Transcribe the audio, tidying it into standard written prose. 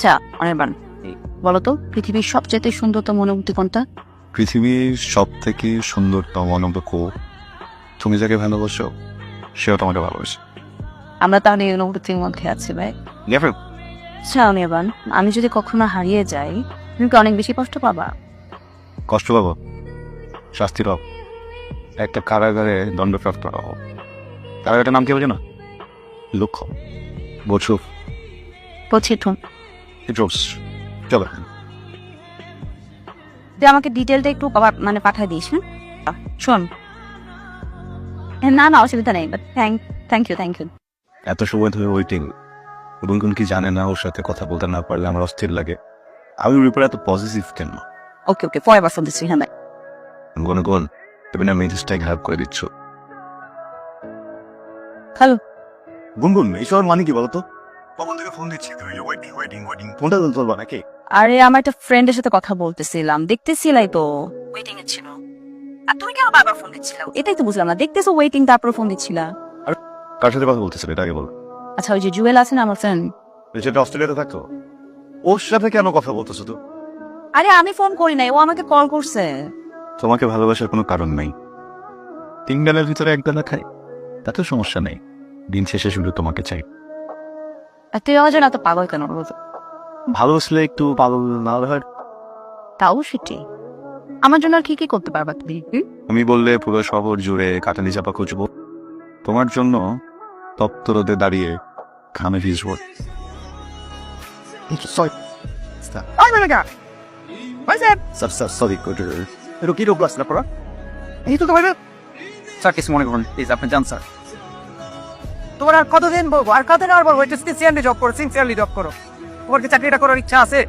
আচ্ছা অনির্বাণ বলো তো পৃথিবীর সবচেয়ে সুন্দরতম অনুভূতি কোনটা? পৃথিবীর সব থেকে সুন্দরতম অনুভূতি তুমি যাকে ভালোবাসো সেও তোমাকে ভালোবাসে। আমরা তাহলে এই অনুভূতির মধ্যে আছি ভাই। আচ্ছা অনির্বাণ, আমি যদি কখনো হারিয়ে যাই তুমি কি অনেক বেশি কষ্ট পাবা? কষ্ট পাবো, শাস্তি পাবো, একটা কারাগারে দণ্ডপ্রাপ্ত হবো। কারাগারের নাম কি বোঝো না? লক্ষ্য বছু বুঝছি তো। চলো। তুই আমাকে ডিটেলটা একটু মানে পাঠিয়ে দিস। হ্যাঁ শোন, না না অসুবিধা নেই, বাট থ্যাংক ইউ। এত সময় ধরে ওয়েটিং, গুনগুন কি জানে না ওর সাথে কথা বলতে না পারলে আমার অস্থির লাগে। আমি ওর ব্যাপারে এত পজিটিভ কেন? ওকে ফরএভার ফর দিস। হ্যাঁ ভাই গুনগুন তুমি না মেজাজটাই খারাপ করে দিচ্ছ। হ্যালো গুনগুন এইসব মানে কি বলতো? কখন থেকে ফোন দিচ্ছি তুমি ওয়েটিং ফোনটা ধরবা নাকি? আরে আমার একটা ফ্রেন্ডের সাথে কথা বলতেছিলাম, দেখতেছিলাই তো ওয়েটিং এ ছিল। আর তুমি কেন বারবার ফোন দিচ্ছিলা? এটাই তো বুঝলাম না, দেখতেছো ওয়েটিং তারপর ফোন দিচ্ছিলা। কার সাথে কথা বলতেছিল এটা আগে বল। আচ্ছা ওই যে জুয়েল আছে না আমার ফ্রেন্ড, যেটা অস্ট্রেলিয়াতে থাকতো, ওর সাথে কেন কথা বলতেছো তো? আরে আমি ফোন করি নাই, ও আমাকে কল করছে। তোমাকে ভালোবাসার কোনো কারণ নাই। 3 বেলার ভিতরে 1 বেলা খাই তাতে সমস্যা নেই, দিন শেষে শুধু তোমাকে চাই। আর তুই আমার জন্য এত পাগল কেন বলতো? ভালোবাসলে একটু পাগল না হলে হয়? তাও সেটি আমার জন্য আর কি করতে পারবা তুমি? আমি বললে পুরো শহর জুড়ে কাটালি চাপা খুঁজবো, তোমার জন্য তপ্ত রোদে দাঁড়িয়ে ঘামে ভিজবো। স্যার কিছু মনে করুন প্লিজ, আপনি যান স্যার। তোমার আর কতদিন বলবো, আর কতদিন আর বলবো? এটা সিনসিয়ারলি জব করো, সিনসিয়ারলি জব করো। তোমার কি চাকরিটা করার ইচ্ছা আছে?